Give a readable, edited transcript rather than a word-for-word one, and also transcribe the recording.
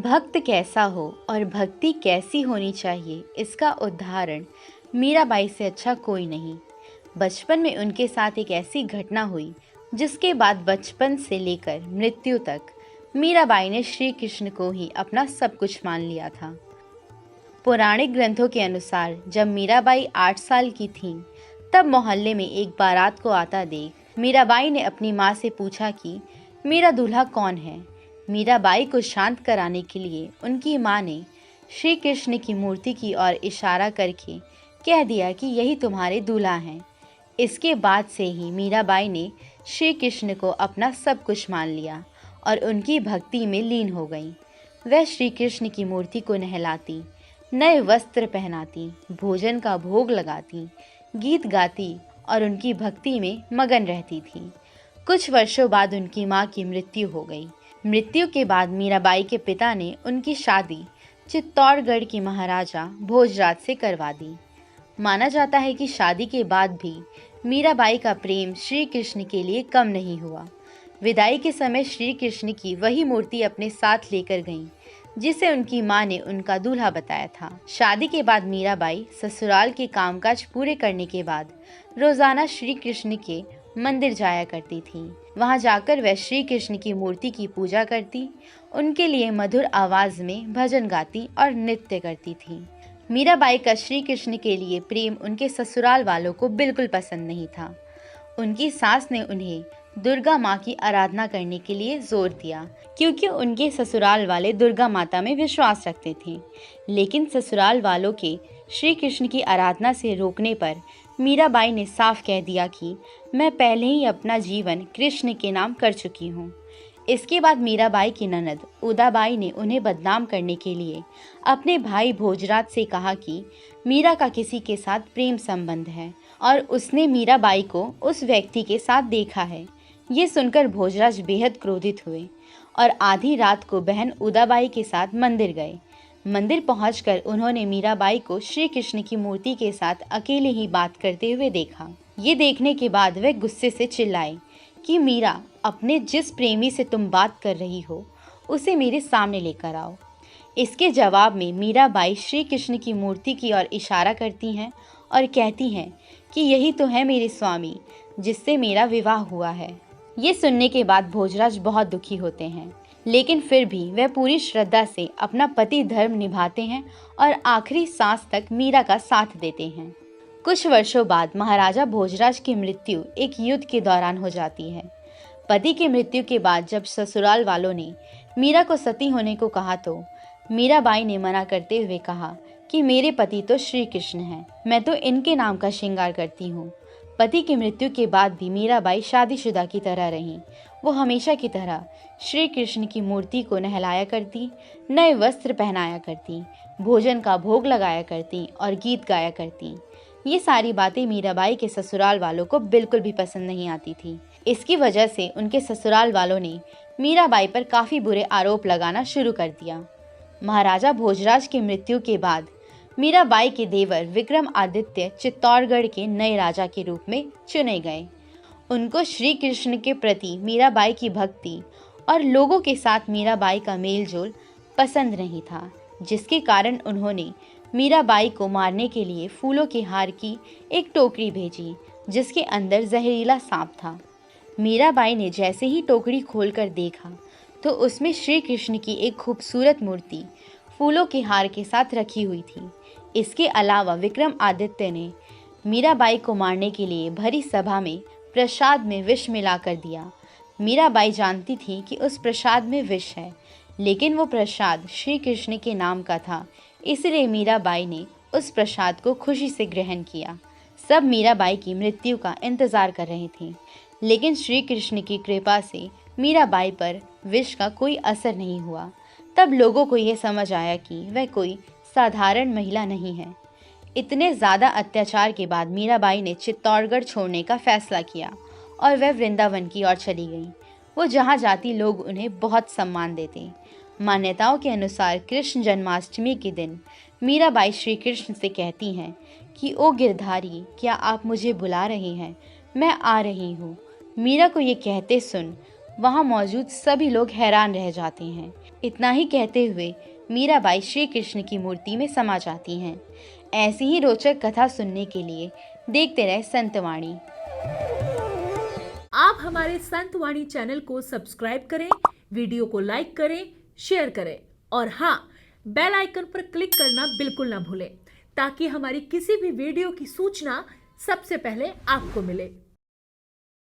भक्त कैसा हो और भक्ति कैसी होनी चाहिए, इसका उदाहरण मीराबाई से अच्छा कोई नहीं। बचपन में उनके साथ एक ऐसी घटना हुई जिसके बाद बचपन से लेकर मृत्यु तक मीराबाई ने श्री कृष्ण को ही अपना सब कुछ मान लिया था। पौराणिक ग्रंथों के अनुसार जब मीराबाई 8 साल की थीं, तब मोहल्ले में एक बारात को आता देख मीराबाई ने अपनी माँ से पूछा कि मेरा दूल्हा कौन है। मीराबाई को शांत कराने के लिए उनकी माँ ने श्री कृष्ण की मूर्ति की ओर इशारा करके कह दिया कि यही तुम्हारे दूल्हा हैं। इसके बाद से ही मीराबाई ने श्री कृष्ण को अपना सब कुछ मान लिया और उनकी भक्ति में लीन हो गई। वह श्री कृष्ण की मूर्ति को नहलाती, नए वस्त्र पहनाती, भोजन का भोग लगाती, गीत गाती और उनकी भक्ति में मगन रहती थी। कुछ वर्षों बाद उनकी माँ की मृत्यु हो गई। मृत्यु के बाद मीराबाई के पिता ने उनकी शादी चित्तौड़गढ़ के महाराजा भोजराज से करवा दी। माना जाता है कि शादी के बाद भी मीराबाई का प्रेम श्री कृष्ण के लिए कम नहीं हुआ। विदाई के समय श्री कृष्ण की वही मूर्ति अपने साथ लेकर गईं, जिसे उनकी मां ने उनका दूल्हा बताया था। शादी के बाद मीराबाई ससुराल के कामकाज पूरे करने के बाद रोजाना श्री कृष्ण के मंदिर जाया करती थी। वहां जाकर वह श्री कृष्ण की मूर्ति की पूजा करती, उनके लिए मधुर आवाज में भजन गाती और नृत्य करती थी। मीराबाई का श्री कृष्ण के लिए प्रेम उनके ससुराल वालों को बिल्कुल पसंद नहीं था। उनकी सास ने उन्हें दुर्गा माँ की आराधना करने के लिए जोर दिया, क्योंकि उनके ससुराल वाले दुर्गा माता में विश्वास रखते थे। लेकिन ससुराल वालों के श्री कृष्ण की आराधना से रोकने पर मीराबाई ने साफ कह दिया कि मैं पहले ही अपना जीवन कृष्ण के नाम कर चुकी हूँ। इसके बाद मीराबाई की ननद उदाबाई ने उन्हें बदनाम करने के लिए अपने भाई भोजराज से कहा कि मीरा का किसी के साथ प्रेम संबंध है और उसने मीराबाई को उस व्यक्ति के साथ देखा है। ये सुनकर भोजराज बेहद क्रोधित हुए और आधी रात को बहन उदाबाई के साथ मंदिर गए। मंदिर पहुंचकर उन्होंने मीराबाई को श्री कृष्ण की मूर्ति के साथ अकेले ही बात करते हुए देखा। ये देखने के बाद वे गुस्से से चिल्लाए कि मीरा, अपने जिस प्रेमी से तुम बात कर रही हो उसे मेरे सामने लेकर आओ। इसके जवाब में मीराबाई श्री कृष्ण की मूर्ति की ओर इशारा करती हैं और कहती हैं कि यही तो है मेरे स्वामी जिससे मेरा विवाह हुआ है। ये सुनने के बाद भोजराज बहुत दुखी होते हैं, लेकिन फिर भी वह पूरी श्रद्धा से अपना पति धर्म निभाते हैं और आखिरी सांस तक मीरा का साथ देते हैं। कुछ वर्षों बाद महाराजा भोजराज की मृत्यु एक युद्ध के दौरान हो जाती है। पति की मृत्यु के बाद जब ससुराल वालों ने मीरा को सती होने को कहा तो मीराबाई ने मना करते हुए कहा कि मेरे पति तो श्री कृष्ण हैं, मैं तो इनके नाम का श्रृंगार करती हूँ। पति की मृत्यु के बाद भी मीराबाई शादीशुदा की तरह रहीं। वो हमेशा की तरह श्री कृष्ण की मूर्ति को नहलाया करती, नए वस्त्र पहनाया करती, भोजन का भोग लगाया करती और गीत गाया करती। ये सारी बातें मीराबाई के ससुराल वालों को बिल्कुल भी पसंद नहीं आती थी। इसकी वजह से उनके ससुराल वालों ने मीराबाई पर काफ़ी बुरे आरोप लगाना शुरू कर दिया। महाराजा भोजराज की मृत्यु के बाद मीराबाई के देवर विक्रमादित्य चित्तौड़गढ़ के नए राजा के रूप में चुने गए। उनको श्री कृष्ण के प्रति मीराबाई की भक्ति और लोगों के साथ मीराबाई का मेलजोल पसंद नहीं था, जिसके कारण उन्होंने मीराबाई को मारने के लिए फूलों के हार की एक टोकरी भेजी, जिसके अंदर जहरीला सांप था। मीराबाई ने जैसे ही टोकरी खोलकर देखा तो उसमें श्री कृष्ण की एक खूबसूरत मूर्ति फूलों के हार के साथ रखी हुई थी। इसके अलावा विक्रमादित्य ने मीराबाई को मारने के लिए भरी सभा में प्रसाद में विष मिलाकर दिया। मीराबाई जानती थी कि उस प्रसाद में विष है, लेकिन वो प्रसाद श्री कृष्ण के नाम का था, इसलिए मीराबाई ने उस प्रसाद को खुशी से ग्रहण किया। सब मीराबाई की मृत्यु का इंतजार कर रहे थे, लेकिन श्री कृष्ण की कृपा से मीराबाई पर विष का कोई असर नहीं हुआ। तब लोगों को यह समझ आया कि वह कोई साधारण महिला नहीं है। इतने ज़्यादा अत्याचार के बाद मीराबाई ने चित्तौड़गढ़ छोड़ने का फैसला किया और वह वृंदावन की ओर चली गई। वो जहाँ जाती लोग उन्हें बहुत सम्मान देते। मान्यताओं के अनुसार कृष्ण जन्माष्टमी के दिन मीराबाई श्री कृष्ण से कहती हैं कि ओ गिरधारी, क्या आप मुझे बुला रहे हैं? मैं आ रही हूँ। मीरा को ये कहते सुन वहाँ मौजूद सभी लोग हैरान रह जाते हैं। इतना ही कहते हुए मीराबाई श्री कृष्ण की मूर्ति में समा जाती हैं। ऐसी ही रोचक कथा सुनने के लिए देखते रहे संतवाणी। आप हमारे संतवाणी चैनल को सब्सक्राइब करें, वीडियो को लाइक करें, शेयर करें और हाँ, बेल आइकन पर क्लिक करना बिल्कुल ना भूलें ताकि हमारी किसी भी वीडियो की सूचना सबसे पहले आपको मिले।